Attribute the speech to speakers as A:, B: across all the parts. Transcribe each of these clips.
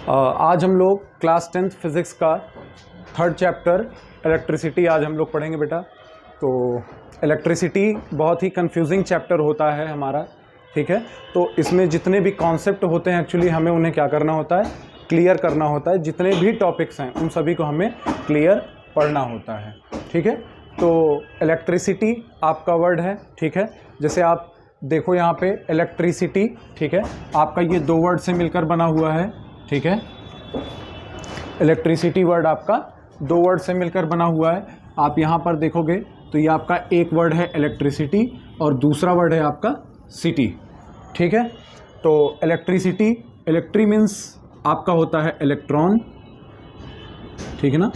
A: आज हम लोग क्लास 10th फिज़िक्स का थर्ड चैप्टर इलेक्ट्रिसिटी आज हम लोग पढ़ेंगे बेटा। तो इलेक्ट्रिसिटी बहुत ही कंफ्यूजिंग चैप्टर होता है हमारा, ठीक है। तो इसमें जितने भी कॉन्सेप्ट होते हैं एक्चुअली हमें उन्हें क्या करना होता है, क्लियर करना होता है। जितने भी टॉपिक्स हैं उन सभी को हमें क्लियर पढ़ना होता है, ठीक है। तो इलेक्ट्रिसिटी आपका वर्ड है, ठीक है। जैसे आप देखो यहाँ पे इलेक्ट्रिसिटी, ठीक है, आपका ये दो वर्ड से मिलकर बना हुआ है, ठीक है। इलेक्ट्रिसिटी वर्ड आपका दो वर्ड से मिलकर बना हुआ है। आप यहाँ पर देखोगे तो ये आपका एक वर्ड है इलेक्ट्रिसिटी और दूसरा वर्ड है आपका सिटी, ठीक है। तो इलेक्ट्रिसिटी, इलेक्ट्री मीन्स आपका होता है इलेक्ट्रॉन, ठीक है ना,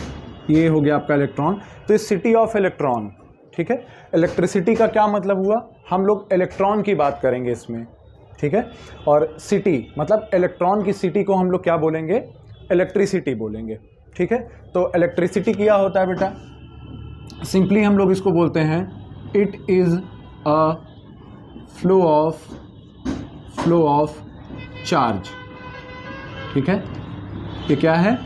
A: ये हो गया आपका इलेक्ट्रॉन। तो इस सिटी ऑफ इलेक्ट्रॉन, ठीक है। इलेक्ट्रिसिटी का क्या मतलब हुआ, हम लोग इलेक्ट्रॉन की बात करेंगे इसमें, ठीक है। और सिटी मतलब इलेक्ट्रॉन की सिटी को हम लोग क्या बोलेंगे, इलेक्ट्रिसिटी बोलेंगे, ठीक है। तो इलेक्ट्रिसिटी क्या होता है बेटा, सिंपली हम लोग इसको बोलते हैं it is a flow of charge, ठीक है। ये क्या है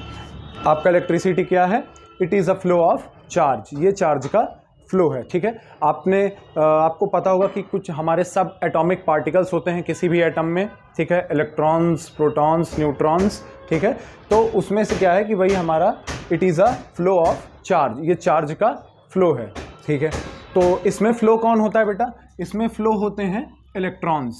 A: आपका इलेक्ट्रिसिटी, क्या है, it is a flow of charge, ये चार्ज का फ्लो है, ठीक है। आपको पता होगा कि कुछ हमारे सब एटॉमिक पार्टिकल्स होते हैं किसी भी एटम में, ठीक है, इलेक्ट्रॉन्स, प्रोटॉन्स, न्यूट्रॉन्स, ठीक है। तो उसमें से क्या है कि वही हमारा it is a flow of charge, ये चार्ज का फ्लो है, ठीक है। तो इसमें फ्लो कौन होता है बेटा, इसमें फ्लो होते हैं इलेक्ट्रॉन्स,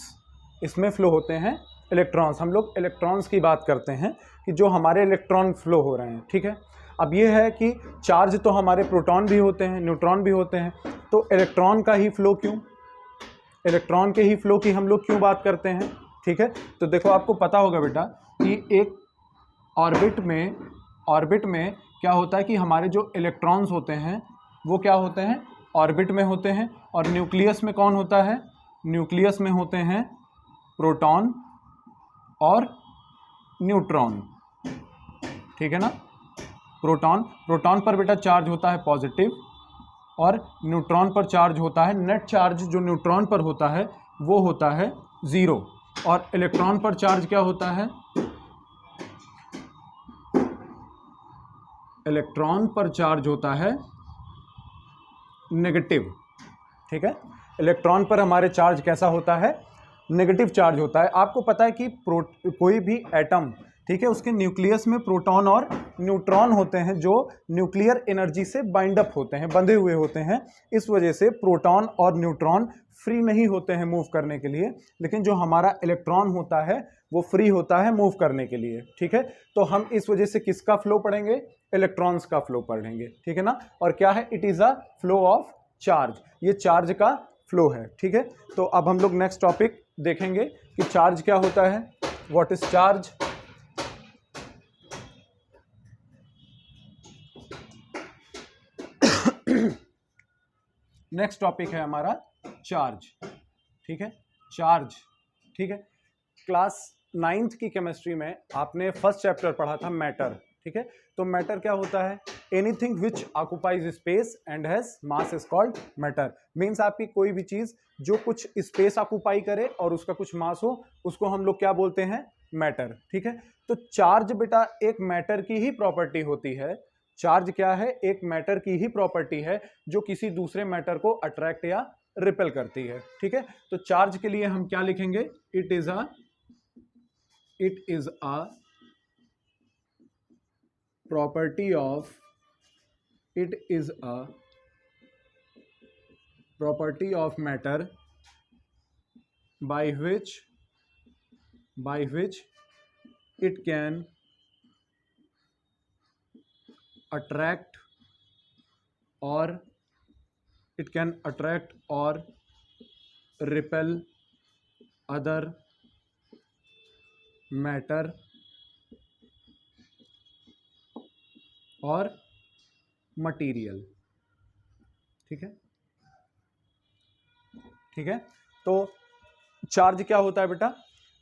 A: इसमें फ्लो होते हैं इलेक्ट्रॉन्स। हम लोग इलेक्ट्रॉन्स की बात करते हैं कि जो हमारे इलेक्ट्रॉन फ्लो हो रहे हैं, ठीक है। अब ये है कि चार्ज तो हमारे प्रोटॉन भी होते हैं, न्यूट्रॉन भी होते हैं, तो इलेक्ट्रॉन का ही फ्लो क्यों, इलेक्ट्रॉन के ही फ्लो की हम लोग क्यों बात करते हैं, ठीक है। तो देखो आपको पता होगा बेटा कि एक ऑर्बिट में क्या होता है कि हमारे जो इलेक्ट्रॉन्स होते हैं वो क्या होते हैं, ऑर्बिट में होते हैं। और न्यूक्लियस में कौन होता है, न्यूक्लियस में होते हैं प्रोटॉन और न्यूट्रॉन, ठीक है ना। प्रोटॉन पर बेटा चार्ज होता है पॉजिटिव और न्यूट्रॉन पर चार्ज होता है, नेट चार्ज जो न्यूट्रॉन पर होता है वो होता है 0। और इलेक्ट्रॉन पर चार्ज क्या होता है, इलेक्ट्रॉन पर चार्ज होता है नेगेटिव, ठीक है। इलेक्ट्रॉन पर हमारे चार्ज कैसा होता है, नेगेटिव चार्ज होता है। आपको पता है कि कोई भी एटम, ठीक है, उसके न्यूक्लियस में प्रोटॉन और न्यूट्रॉन होते हैं जो न्यूक्लियर एनर्जी से बाइंड अप होते हैं, बंधे हुए होते हैं। इस वजह से प्रोटॉन और न्यूट्रॉन फ्री नहीं होते हैं मूव करने के लिए, लेकिन जो हमारा इलेक्ट्रॉन होता है वो फ्री होता है मूव करने के लिए, ठीक है। तो हम इस वजह से किसका फ्लो पढ़ेंगे, इलेक्ट्रॉन्स का फ्लो पढ़ेंगे, ठीक है ना। और क्या है, it is a flow of charge, ये चार्ज का फ्लो है, ठीक है। तो अब हम लोग नेक्स्ट टॉपिक देखेंगे कि चार्ज क्या होता है, what is charge. Next topic है हमारा चार्ज, ठीक है, चार्ज, ठीक है। क्लास 9th की केमिस्ट्री में आपने फर्स्ट चैप्टर पढ़ा था मैटर, ठीक है। तो मैटर क्या होता है, anything which occupies space and has mass is called matter. Means आपकी कोई भी चीज जो कुछ स्पेस ऑक्युपाई करे और उसका कुछ मास हो, उसको हम लोग क्या बोलते हैं, मैटर, ठीक है। तो चार्ज बेटा एक मैटर की ही प्रॉपर्टी होती है। चार्ज क्या है, एक मैटर की ही प्रॉपर्टी है जो किसी दूसरे मैटर को अट्रैक्ट या रिपेल करती है, ठीक है। तो चार्ज के लिए हम क्या लिखेंगे, it is a property of matter by which it can attract or repel other matter और मटीरियल, ठीक है, ठीक है। तो चार्ज क्या होता है बेटा,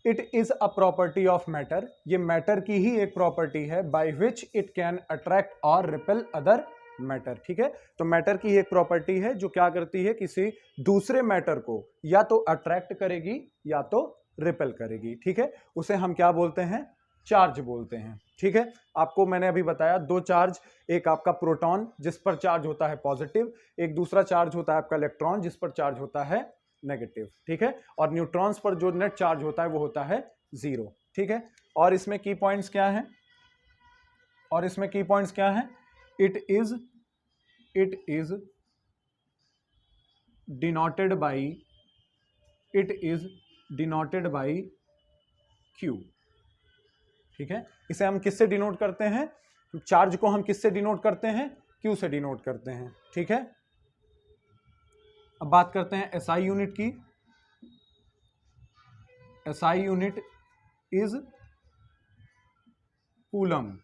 A: it is a property of matter, ये मैटर की ही एक प्रॉपर्टी है, by which it can attract और रिपेल अदर मैटर, ठीक है। तो मैटर की एक प्रॉपर्टी है जो क्या करती है, किसी दूसरे मैटर को या तो अट्रैक्ट करेगी या तो रिपेल करेगी, ठीक है। उसे हम क्या बोलते हैं, चार्ज बोलते हैं। ठीक है, आपको मैंने अभी बताया दो चार्ज, एक आपका प्रोटॉन जिस पर चार्ज होता है पॉजिटिव, एक दूसरा चार्ज होता है आपका इलेक्ट्रॉन जिस पर चार्ज होता है नेगेटिव। ठीक है, और न्यूट्रॉन्स पर जो नेट चार्ज होता है वो होता है 0। ठीक है, और इसमें की पॉइंट्स क्या है, और इसमें की पॉइंट्स क्या है, it is denoted by Q। ठीक है, इसे हम किससे डिनोट करते हैं, चार्ज को हम किससे डिनोट करते हैं, Q से डिनोट करते हैं। ठीक है, अब बात करते हैं SI यूनिट की। SI unit is coulomb.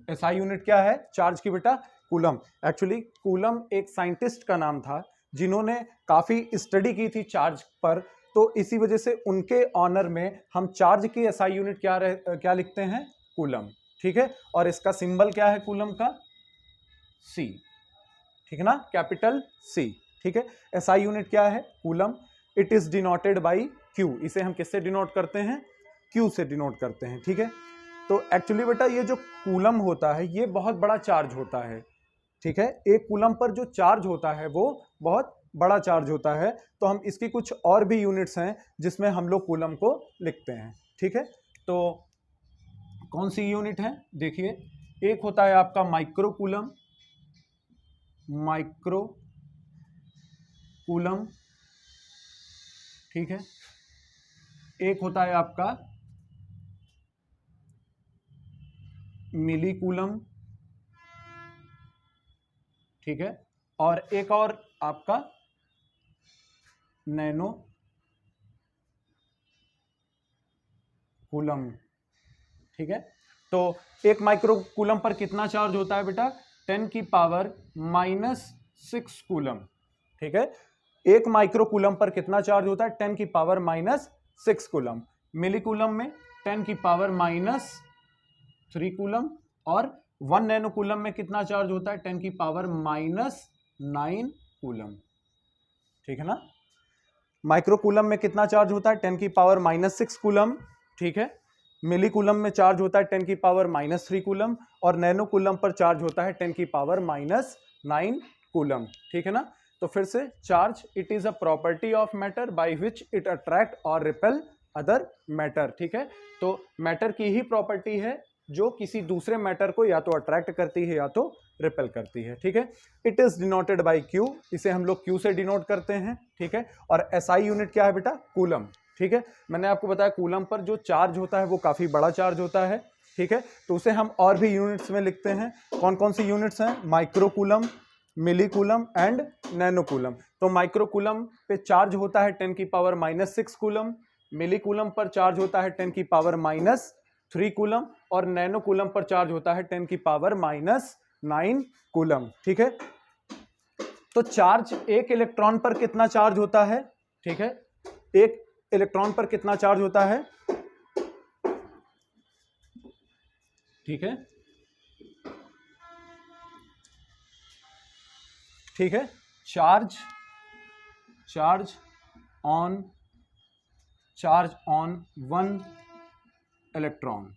A: SI unit क्या है चार्ज की बेटा, कूलम। एक्चुअली कूलम एक साइंटिस्ट का नाम था जिन्होंने काफी स्टडी की थी चार्ज पर, तो इसी वजह से उनके ऑनर में हम चार्ज की SI यूनिट क्या लिखते हैं, कूलम। ठीक है, और इसका सिंबल क्या है कूलम का, C। ठीक है ना, कैपिटल C। ठीक है, SI यूनिट क्या है, coulomb. It is denoted by Q, इसे हम किससे डिनोट करते हैं, Q से डिनोट करते हैं। ठीक है, तो एक्चुअली बेटा ये जो कूलम होता है ये बहुत बड़ा चार्ज होता है। ठीक है, एक कूलम पर जो चार्ज होता है वो बहुत बड़ा चार्ज होता है, तो हम इसकी कुछ और भी यूनिट्स हैं जिसमें हम लोग कूलम को लिखते हैं। ठीक है, तो कौन सी यूनिट है, देखिए, एक होता है आपका माइक्रो कूलम, ठीक है, एक होता है आपका मिली कूलम। ठीक है, और एक और आपका नैनो कूलम। ठीक है, तो एक माइक्रो कूलम पर कितना चार्ज होता है बेटा, 10⁻⁻6 कूलम। ठीक है, एक माइक्रो कूलम पर कितना चार्ज होता है, 10⁻⁻6 कूलम। मिली कूलम में 10⁻³ कूलम, और 1 नैनो कूलम में कितना चार्ज होता है, 10⁻⁹ कूलम। ठीक है ना, माइक्रो कूलम में कितना चार्ज होता है, 10⁻⁻6 कूलम। ठीक है, मिली कूलम में चार्ज होता है 10⁻⁻3 कूलम, और नैनो कूलम पर चार्ज होता है 10⁻⁹ कूलम। ठीक है ना, तो फिर से charge, it is a property of matter by which it attract और रिपेल अदर मैटर। ठीक है, तो मैटर की ही प्रॉपर्टी है जो किसी दूसरे मैटर को या तो अट्रैक्ट करती है या तो रिपेल करती है। ठीक है, it is denoted by Q, इसे हम लोग Q से डिनोट करते हैं। ठीक है, और SI यूनिट क्या है बेटा, कूलम। ठीक है, मैंने आपको बताया कूलम पर जो चार्ज होता है वो काफी बड़ा चार्ज होता है। ठीक है, तो उसे हम और भी यूनिट्स में लिखते हैं। कौन कौन सी यूनिट्स हैं, micro coulomb, milli coulomb and nano coulomb. तो माइक्रो कूलम पे चार्ज होता है 10⁻⁻6 कूलम, मिली कूलम पर चार्ज होता है 10⁻⁻3 कूलम, और नैनो कूलम पर चार्ज होता है 10⁻⁹ कूलम। ठीक है, तो चार्ज, एक इलेक्ट्रॉन पर कितना चार्ज होता है, ठीक है, एक इलेक्ट्रॉन पर कितना चार्ज होता है, ठीक है, ठीक है, चार्ज ऑन 1 इलेक्ट्रॉन।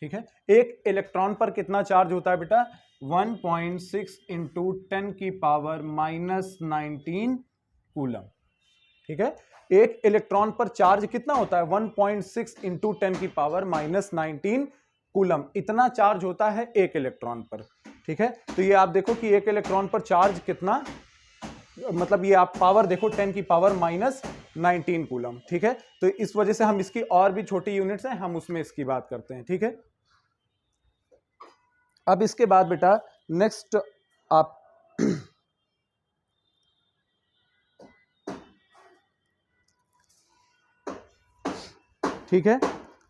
A: ठीक है, एक इलेक्ट्रॉन पर कितना चार्ज होता है बेटा, 1.6 इंटू 10⁻⁻19 कूलम। ठीक है, एक इलेक्ट्रॉन पर चार्ज कितना होता है, 1.6 इंटू 10⁻⁻19 कूलम, इतना चार्ज होता है एक इलेक्ट्रॉन पर। ठीक है, तो ये आप देखो कि एक इलेक्ट्रॉन पर चार्ज कितना, मतलब ये आप पावर देखो 10⁻⁻19 कूलम। ठीक है, तो इस वजह से हम इसकी और भी छोटी यूनिट्स हैं, हम उसमें इसकी बात करते हैं। ठीक है, अब इसके बाद बेटा नेक्स्ट आप ठीक है,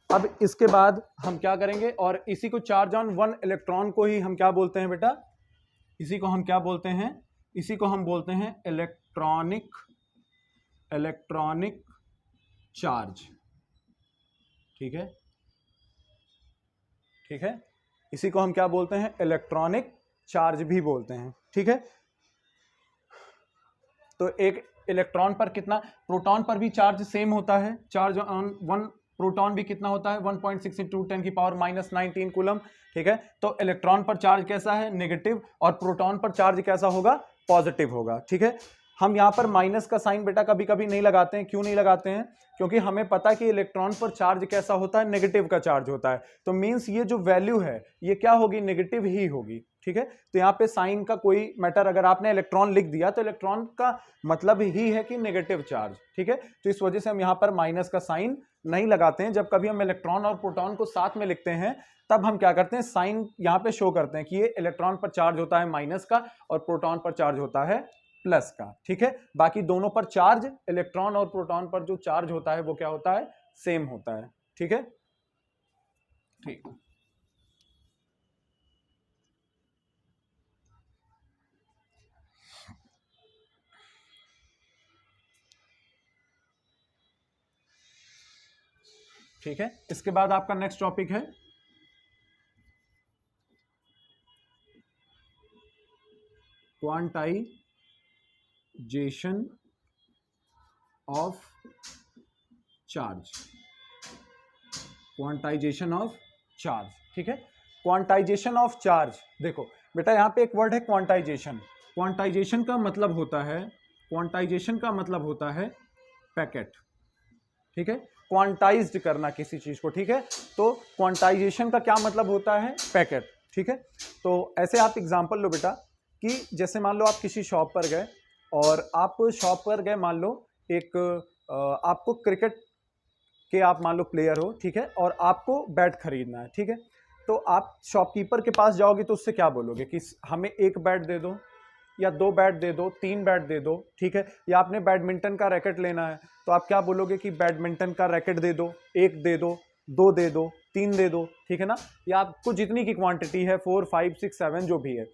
A: अब इसके बाद हम क्या करेंगे, और इसी को चार्ज ऑन 1 इलेक्ट्रॉन को ही हम क्या बोलते हैं बेटा, इसी को हम क्या बोलते हैं, इसी को हम बोलते हैं इलेक्ट्रॉनिक चार्ज। ठीक है, ठीक है, इसी को हम क्या बोलते हैं, इलेक्ट्रॉनिक चार्ज भी बोलते हैं। ठीक है, तो एक इलेक्ट्रॉन पर कितना, प्रोटॉन पर भी चार्ज सेम होता है, चार्ज ऑन वन प्रोटॉन भी कितना होता है 1.6 इंटू 10 की पावर माइनस 19 कूलम, ठीक है। तो इलेक्ट्रॉन पर चार्ज कैसा है, नेगेटिव, और प्रोटॉन पर चार्ज कैसा होगा, पॉजिटिव होगा, ठीक है। हम यहाँ पर माइनस का साइन बेटा कभी कभी नहीं लगाते हैं, क्यों नहीं लगाते हैं, क्योंकि हमें पता है कि इलेक्ट्रॉन पर चार्ज कैसा होता है, नेगेटिव का चार्ज होता है, तो मींस ये जो वैल्यू है ये क्या होगी, नेगेटिव ही होगी, ठीक है। तो यहाँ पे साइन का कोई मैटर, अगर आपने इलेक्ट्रॉन लिख दिया तो इलेक्ट्रॉन का मतलब ही है कि नेगेटिव चार्ज, ठीक है। तो इस वजह से हम यहाँ पर माइनस का साइन नहीं लगाते हैं। जब कभी हम इलेक्ट्रॉन और प्रोटॉन को साथ में लिखते हैं तब हम क्या करते हैं, साइन यहाँ पे शो करते हैं कि ये इलेक्ट्रॉन पर चार्ज होता है माइनस का और प्रोटॉन पर चार्ज होता है प्लस का, ठीक है। बाकी दोनों पर चार्ज, इलेक्ट्रॉन और प्रोटॉन पर जो चार्ज होता है वो क्या होता है, सेम होता है, ठीक है। ठीक, ठीक है। इसके बाद आपका नेक्स्ट टॉपिक है quantization of charge, quantization of charge, ठीक है। क्वांटाइजेशन ऑफ चार्ज, देखो बेटा यहाँ पे एक वर्ड है क्वांटाइजेशन। क्वांटाइजेशन का मतलब होता है, क्वांटाइजेशन का मतलब होता है पैकेट, ठीक है, क्वांटाइज्ड करना किसी चीज को, ठीक है। तो क्वांटाइजेशन का क्या मतलब होता है, पैकेट, ठीक है। तो ऐसे आप एग्जांपल लो बेटा कि जैसे मान लो आप किसी शॉप पर गए और आप शॉप पर गए, मान लो एक आपको क्रिकेट के आप मान लो प्लेयर हो, ठीक है, और आपको बैट खरीदना है, ठीक है। तो आप शॉपकीपर के पास जाओगे तो उससे क्या बोलोगे कि हमें एक बैट दे दो या दो बैट दे दो, तीन बैट दे दो, ठीक है। या आपने बैडमिंटन का रैकेट लेना है तो आप क्या बोलोगे कि बैडमिंटन का रैकेट दे दो, एक दे दो, दो दे दो, तीन दे दो, ठीक है ना। या आपको जितनी की क्वांटिटी है 4, 5, 6, 7 जो भी है,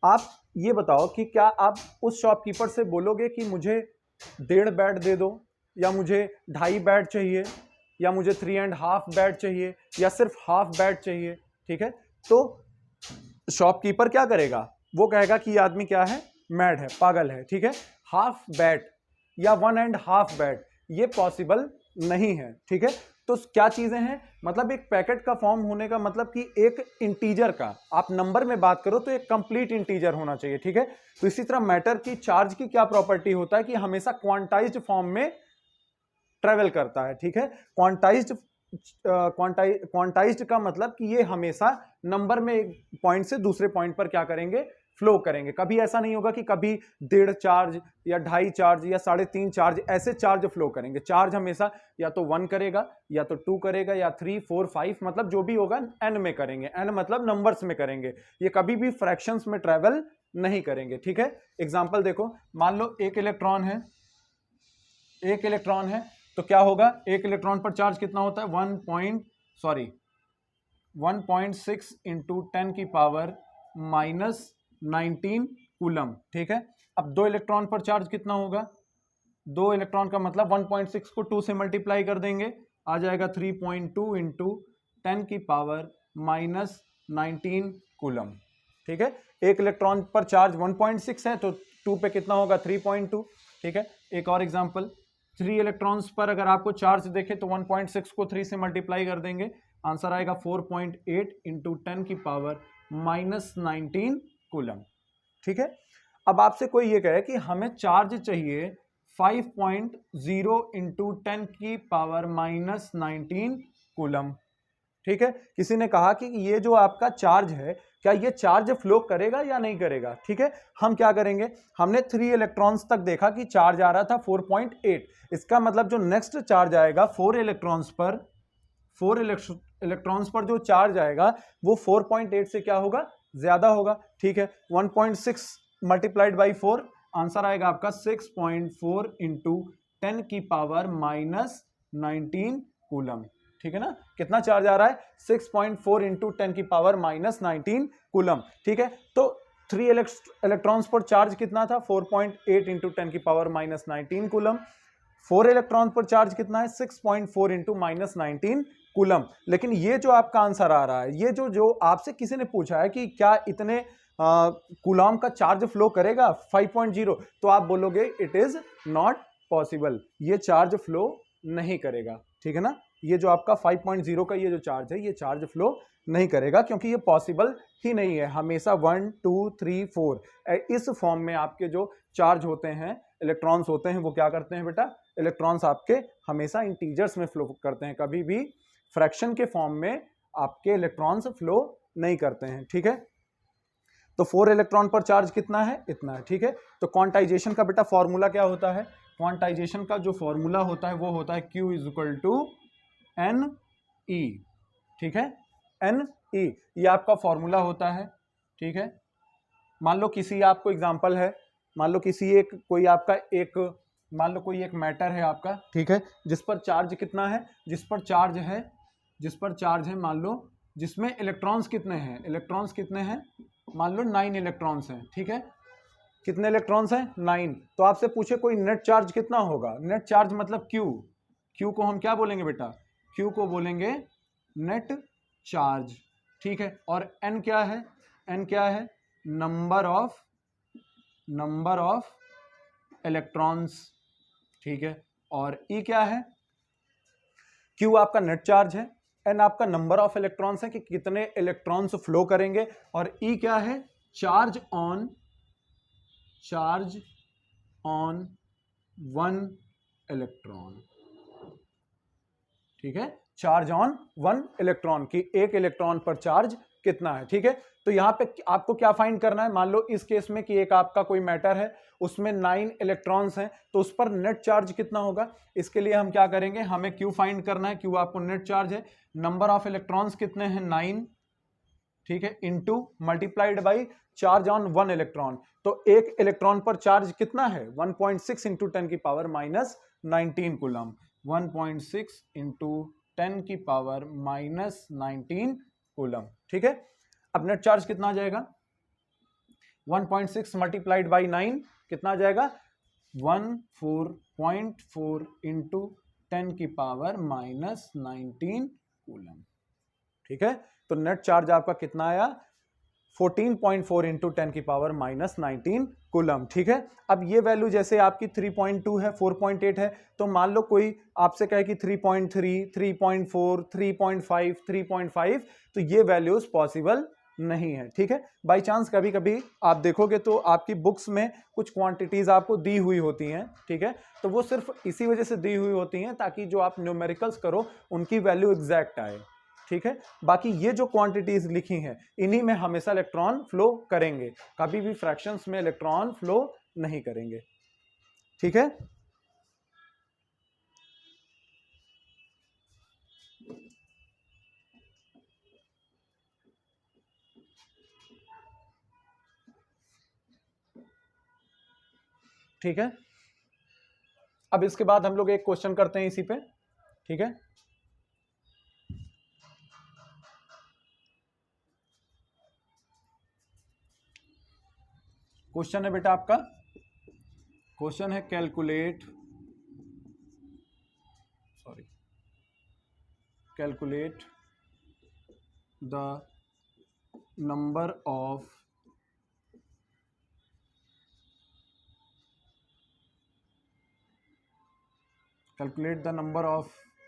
A: आप ये बताओ कि क्या आप उस शॉपकीपर से बोलोगे कि मुझे 1.5 बैट दे दो, या मुझे 2.5 बैट चाहिए, या मुझे 3.5 बैट चाहिए, या सिर्फ हाफ बैट चाहिए, ठीक है। तो शॉपकीपर क्या करेगा, वो कहेगा कि ये आदमी क्या है, मैड है, पागल है, ठीक है। हाफ बैट या 1.5 बैट ये पॉसिबल नहीं है, ठीक है। तो क्या चीजें हैं, मतलब एक पैकेट का फॉर्म होने का मतलब कि एक इंटीजर का, आप नंबर में बात करो तो एक कंप्लीट इंटीजर होना चाहिए, ठीक है। तो इसी तरह मैटर की चार्ज की क्या प्रॉपर्टी होता है कि हमेशा क्वांटाइज्ड फॉर्म में ट्रेवल करता है, ठीक है। क्वांटाइज्ड का मतलब कि ये हमेशा नंबर में एक पॉइंट से दूसरे पॉइंट पर क्या करेंगे, फ्लो करेंगे। कभी ऐसा नहीं होगा कि कभी 1.5 चार्ज या 2.5 चार्ज या 3.5 चार्ज ऐसे चार्ज फ्लो करेंगे। चार्ज हमेशा या तो 1 करेगा, या तो 2 करेगा, या 3, 4, 5, मतलब जो भी होगा n में करेंगे, n मतलब नंबर्स में करेंगे, ये कभी भी फ्रैक्शंस में ट्रेवल नहीं करेंगे, ठीक है। एग्जाम्पल देखो, मान लो एक इलेक्ट्रॉन है, एक इलेक्ट्रॉन है, तो क्या होगा, एक इलेक्ट्रॉन पर चार्ज कितना होता है, 1.6 इंटू 10 की पावर माइनस 19 कूलम, ठीक है। अब 2 इलेक्ट्रॉन पर चार्ज कितना होगा, 2 इलेक्ट्रॉन का मतलब 1.6 को 2 से मल्टीप्लाई कर देंगे, आ जाएगा 3.2 इंटू 10 की पावर माइनस 19 कूलम, ठीक है। एक इलेक्ट्रॉन पर चार्ज 1.6 है तो 2 पे कितना होगा, 3.2, ठीक है। एक और एग्जांपल, 3 इलेक्ट्रॉन्स पर अगर आपको चार्ज देखे तो 1.6 को 3 से मल्टीप्लाई कर देंगे, आंसर आएगा 4.8 इंटू 10 की पावर माइनस 19 कूलम, ठीक है। अब आपसे कोई ये कहे कि हमें चार्ज चाहिए 5.0 इंटू 10 की पावर माइनस 19 कूलम, ठीक है। किसी ने कहा कि ये जो आपका चार्ज है, क्या ये चार्ज फ्लो करेगा या नहीं करेगा, ठीक है। हम क्या करेंगे, हमने 3 इलेक्ट्रॉन्स तक देखा कि चार्ज आ रहा था 4.8, इसका मतलब जो नेक्स्ट चार्ज आएगा 4 इलेक्ट्रॉन्स पर जो चार्ज आएगा वो 4.8 से क्या होगा, ज्यादा होगा, ठीक है। 1.6 मल्टीप्लाइड बाई 4, आंसर आएगा आपका 6.4 इंटू 10 की पावर माइनस 19 कूलम, ठीक है ना। कितना चार्ज आ रहा है, 6.4 इंटू 10 की पावर माइनस 19 कूलम, ठीक है। तो 3 इलेक्ट्रॉन्स पर चार्ज कितना था, 4.8 इंटू 10 की पावर माइनस 19 कूलम। 4 इलेक्ट्रॉन पर चार्ज कितना है, 6.4 इंटू माइनस 19 कूलम। लेकिन ये जो आपका आंसर आ रहा है, ये जो आपसे किसी ने पूछा है कि क्या इतने कूलॉम का चार्ज फ्लो करेगा 5.0, तो आप बोलोगे इट इज नॉट पॉसिबल, ये चार्ज फ्लो नहीं करेगा, ठीक है ना। ये जो आपका 5.0 का ये जो चार्ज है ये चार्ज फ्लो नहीं करेगा क्योंकि ये पॉसिबल ही नहीं है। हमेशा 1 2 3 4 इस फॉर्म में आपके जो चार्ज होते हैं, इलेक्ट्रॉन्स होते हैं, वो क्या करते हैं बेटा, इलेक्ट्रॉन्स आपके हमेशा इंटीजर्स में फ्लो करते हैं, कभी भी फ्रैक्शन के फॉर्म में आपके इलेक्ट्रॉन्स फ्लो नहीं करते हैं, ठीक है। तो 4 इलेक्ट्रॉन पर चार्ज कितना है, इतना है, ठीक है। तो क्वांटाइजेशन का बेटा फॉर्मूला क्या होता है, क्वांटाइजेशन का जो फॉर्मूला होता है वो होता है Q is equal to NE, ठीक है, NE ये आपका फॉर्मूला होता है, ठीक है। मान लो किसी आपको एग्जांपल है, मान लो किसी एक कोई आपका एक मान लो कोई एक मैटर है आपका, ठीक है, जिस पर चार्ज कितना है, जिस पर चार्ज है मान लो, जिसमें इलेक्ट्रॉन्स कितने हैं, इलेक्ट्रॉन्स कितने हैं, मान लो 9 इलेक्ट्रॉन्स हैं, ठीक है, कितने इलेक्ट्रॉन्स हैं, 9। तो आपसे पूछे कोई नेट चार्ज कितना होगा, नेट चार्ज मतलब Q को हम क्या बोलेंगे बेटा, Q को बोलेंगे नेट चार्ज, ठीक है। और N क्या है, N क्या है, नंबर ऑफ इलेक्ट्रॉन्स, ठीक है। और E क्या है, Q आपका नेट चार्ज है, N आपका नंबर ऑफ इलेक्ट्रॉन्स है कि कितने इलेक्ट्रॉन्स फ्लो करेंगे, और E क्या है, चार्ज ऑन 1 इलेक्ट्रॉन, ठीक है, चार्ज ऑन 1 इलेक्ट्रॉन की एक इलेक्ट्रॉन पर चार्ज कितना है, ठीक है। तो यहां पे आपको क्या फाइंड करना है, मान लो इस केस में कि एक आपका कोई मैटर है उसमें 9 इलेक्ट्रॉन्स हैं, तो उस पर नेट चार्ज कितना होगा, इसके लिए हम क्या करेंगे, हमें Q फाइंड करना है, Q आपको नेट चार्ज है, नंबर ऑफ इलेक्ट्रॉन्स कितने हैं 9, ठीक है, into multiplied by charge on 1 electron. तो एक इलेक्ट्रॉन पर चार्ज कितना है 1.6 इंटू 10 की पावर माइनस 19 कूलम, 1.6 इंटू 10 की पावर माइनस 19 कूलम, ठीक है। अब नेट चार्ज कितना आ जाएगा, 1.6 मल्टीप्लाइड बाई 9 कितना आ जाएगा, 14.4 इंटू 10 की पावर माइनस 19 कूलम, ठीक है। तो नेट चार्ज आपका कितना आया, 14.4 इंटू 10 की पावर माइनस 19 कूलम, ठीक है। अब ये वैल्यू जैसे आपकी 3.2 है, 4.8 है, तो मान लो कोई आपसे कहे कि 3.3, 3.4, 3.5, 3.5, तो ये वैल्यूज पॉसिबल नहीं है, ठीक है। बाई चांस कभी कभी आप देखोगे तो आपकी बुक्स में कुछ क्वांटिटीज आपको दी हुई होती हैं, ठीक है, तो वो सिर्फ इसी वजह से दी हुई होती हैं ताकि जो आप न्यूमेरिकल्स करो उनकी वैल्यू एग्जैक्ट आए, ठीक है। बाकी ये जो क्वांटिटीज लिखी हैं इन्हीं में हमेशा इलेक्ट्रॉन फ्लो करेंगे, कभी भी फ्रैक्शंस में इलेक्ट्रॉन फ्लो नहीं करेंगे, ठीक है। ठीक है, अब इसके बाद हम लोग एक क्वेश्चन करते हैं इसी पे, ठीक है। क्वेश्चन है बेटा आपका, क्वेश्चन है calculate the number of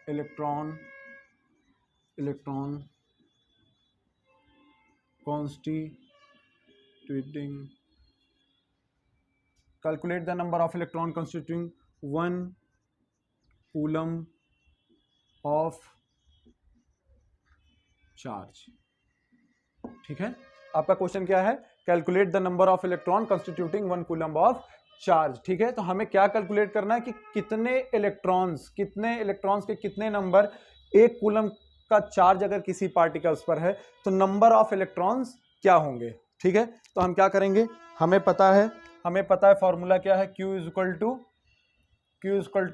A: electron constituting 1 coulomb of charge, ठीक है। आपका क्वेश्चन क्या है, calculate the number of electron constituting 1 coulomb of charge, ठीक है। तो हमें क्या कैलकुलेट करना है कि कितने इलेक्ट्रॉन्स के कितने नंबर, एक कूलम्ब का चार्ज अगर किसी पार्टिकल्स पर है तो नंबर ऑफ इलेक्ट्रॉन्स क्या होंगे, ठीक है। तो हम क्या करेंगे, हमें पता है फॉर्मूला क्या है, Q is equal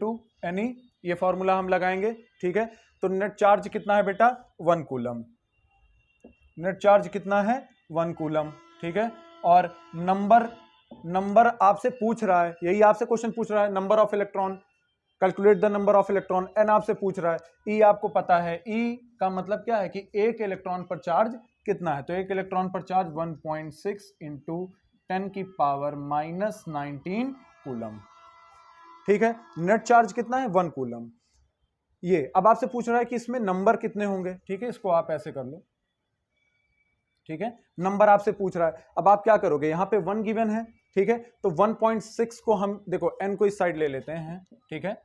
A: to NE, ये फॉर्मूला हम लगाएंगे, ठीक है। तो नेट चार्ज कितना है बेटा 1 कूलम, नेट चार्ज कितना है 1 कूलम, ठीक है। और नंबर आपसे पूछ रहा है, यही आपसे क्वेश्चन पूछ रहा है, number of electron, calculate the number of electron, N आपसे पूछ रहा है, E आपको पता है, E का मतलब क्या है कि एक इलेक्ट्रॉन पर चार्ज कितना है, तो एक इलेक्ट्रॉन पर चार्ज 1.6 इंटू 10⁻⁻19 कूलम। ठीक है, नेट चार्ज कितना है 1 कूलम। ये अब आपसे पूछ रहा है कि इसमें नंबर कितने होंगे। ठीक है, इसको आप ऐसे कर लो। ठीक है, नंबर आपसे पूछ रहा है, अब आप क्या करोगे, यहां पे 1 गिवन है। ठीक है, तो 1.6 को हम देखो n को इस साइड ले लेते हैं। ठीक है,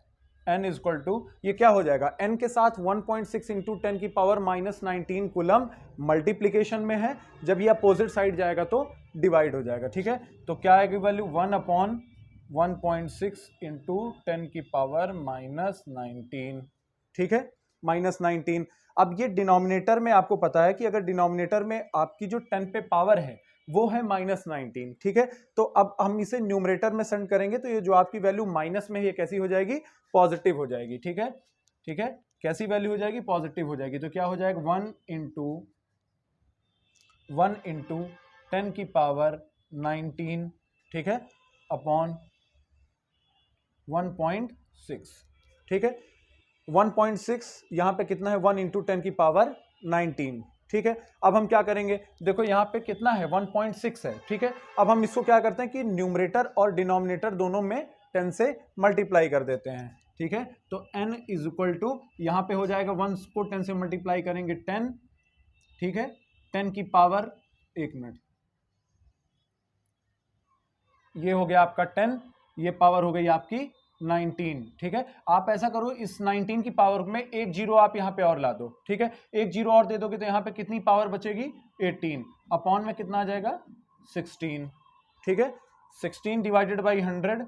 A: n इज इक्वल टू, ये क्या हो जाएगा, n के साथ 1.6 इंटू 10⁻⁻19 कूलम मल्टीप्लीकेशन में है, जब ये अपोजिट साइड जाएगा तो डिवाइड हो जाएगा। ठीक है, तो क्या आएगी वैल्यू 1/1.6 इंटू 10⁻⁻19। ठीक है, -19। अब ये डिनोमिनेटर में आपको पता है कि अगर डिनोमिनेटर में आपकी जो 10 पे पावर है वो है -19। ठीक है, तो अब हम इसे न्यूमरेटर में सेंड करेंगे, तो ये जो आपकी वैल्यू माइनस में है ये कैसी हो जाएगी, पॉजिटिव हो जाएगी। ठीक है, ठीक है, कैसी वैल्यू हो जाएगी, पॉजिटिव हो जाएगी। तो क्या हो जाएगा 1 इंटू 10⁻19, ठीक है, अपॉन 1.6। ठीक है, 1.6 यहां पे कितना है, 1 इंटू 10⁻19। ठीक है, अब हम क्या करेंगे, देखो यहां पे कितना है 1.6 है। ठीक है, अब हम इसको क्या करते हैं कि न्यूमरेटर और डिनोमिनेटर दोनों में 10 से मल्टीप्लाई कर देते हैं। ठीक है, तो n इज इक्वल टू, यहां पे हो जाएगा 1 को 10 से मल्टीप्लाई करेंगे 10। ठीक है, 10 की पावर, एक मिनट, ये हो गया आपका 10, ये पावर हो गई आपकी 19। ठीक है, आप ऐसा करो, इस 19 की पावर में एक जीरो आप यहां पे और ला दो। ठीक है, एक जीरो और दे दोगे तो यहां पे कितनी पावर बचेगी, 18, अपॉन में कितना आ जाएगा 16। ठीक है, 16 डिवाइडेड बाई 100,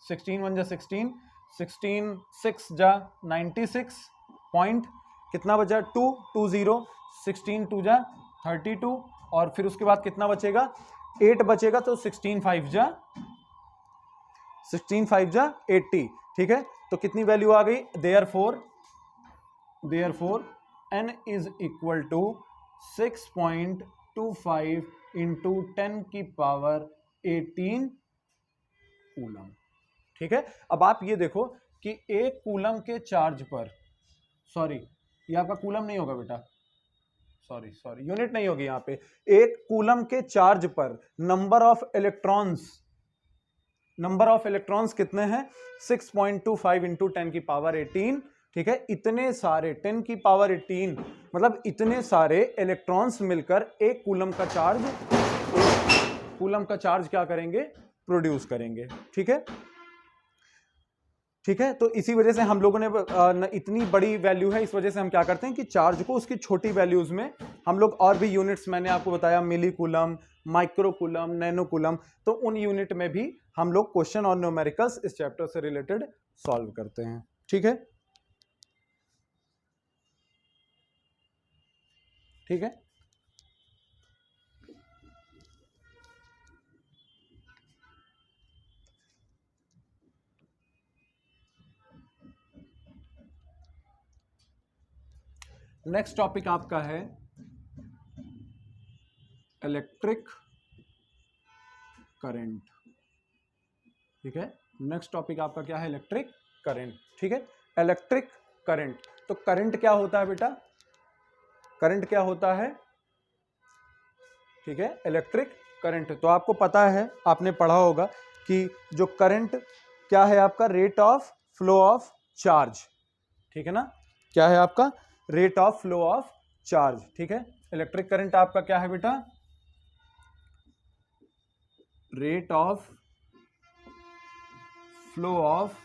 A: 16 1 जा 16, 16 6 जा 96 पॉइंट, कितना बचा 2 2 0, 16 2 जा 32, और फिर उसके बाद कितना बचेगा 8 बचेगा, तो 16 5 जा 80। ठीक है, तो कितनी वैल्यू आ गई, therefore n is equal to 6.25 into 10⁻18 coulomb. ठीक है, अब आप ये देखो कि एक कूलम के चार्ज पर, सॉरी ये आपका कूलम नहीं होगा बेटा, सॉरी यूनिट नहीं होगी यहां पे, एक कूलम के चार्ज पर नंबर ऑफ इलेक्ट्रॉन्स कितने हैं, 6.25 इंटू 10⁻18। ठीक है, इतने सारे 10⁻18 मतलब इतने सारे इलेक्ट्रॉन्स मिलकर एक कूलम का चार्ज क्या करेंगे, प्रोड्यूस करेंगे। ठीक है, ठीक है, तो इसी वजह से हम लोगों ने इतनी बड़ी वैल्यू है, इस वजह से हम क्या करते हैं कि चार्ज को उसकी छोटी वैल्यूज में हम लोग, और भी यूनिट्स मैंने आपको बताया, milli coulomb, micro coulomb, nano coulomb, तो उन यूनिट में भी हम लोग क्वेश्चन और न्यूमेरिकल्स इस चैप्टर से रिलेटेड सॉल्व करते हैं। ठीक है, ठीक है, नेक्स्ट टॉपिक आपका है इलेक्ट्रिक करंट। ठीक है, नेक्स्ट टॉपिक आपका क्या है, इलेक्ट्रिक करंट। ठीक है, इलेक्ट्रिक करंट, तो करंट क्या होता है बेटा, करंट क्या होता है, ठीक है, इलेक्ट्रिक करंट। तो आपको पता है, आपने पढ़ा होगा कि जो करंट क्या है आपका, rate of flow of charge. ठीक है ना, क्या है आपका, rate of flow of charge. ठीक है, इलेक्ट्रिक करंट आपका क्या है बेटा, rate of flow of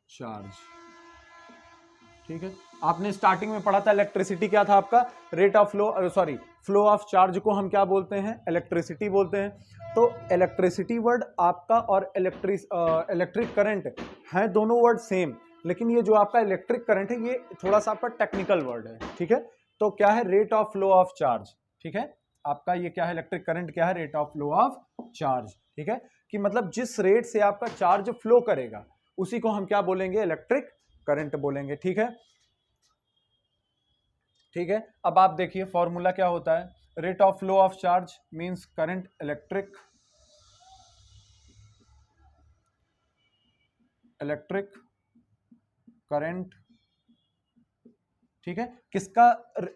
A: charge. ठीक है, आपने स्टार्टिंग में पढ़ा था इलेक्ट्रिसिटी क्या था आपका, rate of flow, sorry flow of charge को हम क्या बोलते हैं, इलेक्ट्रिसिटी बोलते हैं। तो इलेक्ट्रिसिटी वर्ड आपका और इलेक्ट्रिक करंट है दोनों वर्ड सेम, लेकिन ये जो आपका इलेक्ट्रिक करंट है ये थोड़ा सा आपका टेक्निकल वर्ड है। ठीक है, तो क्या है, rate of flow of charge. ठीक है, आपका ये क्या है, इलेक्ट्रिक करंट क्या है, rate of flow of charge. ठीक है, कि मतलब जिस रेट से आपका चार्ज फ्लो करेगा उसी को हम क्या बोलेंगे, इलेक्ट्रिक करंट बोलेंगे। ठीक है, ठीक है, अब आप देखिए फॉर्मूला क्या होता है, rate of flow of charge means current electric current ठीक है, किसका?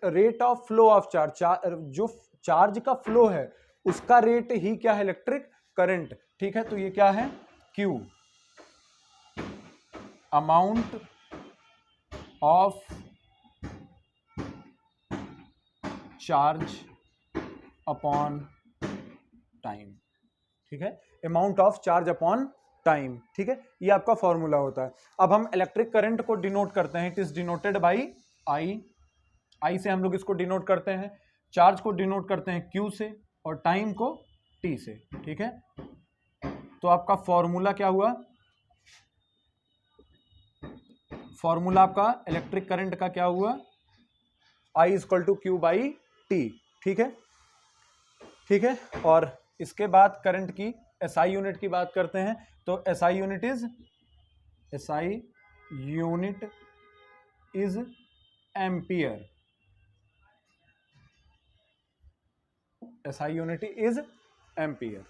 A: Rate of flow of charge, जो चार्ज का फ्लो है उसका रेट ही क्या है? Electric current. ठीक है, तो ये क्या है? Q, amount of charge upon time. ठीक है, amount of charge upon time. ठीक है, ये आपका फॉर्मूला होता है। अब हम इलेक्ट्रिक करंट को डिनोट करते हैं, it is denoted by I. I से हम लोग इसको डिनोट करते हैं, चार्ज को डिनोट करते हैं Q से, और टाइम को T से। ठीक है, तो आपका फॉर्मूला क्या हुआ? फॉर्मूला आपका इलेक्ट्रिक करंट का क्या हुआ? I equal to Q by T। ठीक है, ठीक है, और इसके बाद करंट की SI यूनिट की बात करते हैं, तो SI unit is ampere. SI unit is ampere.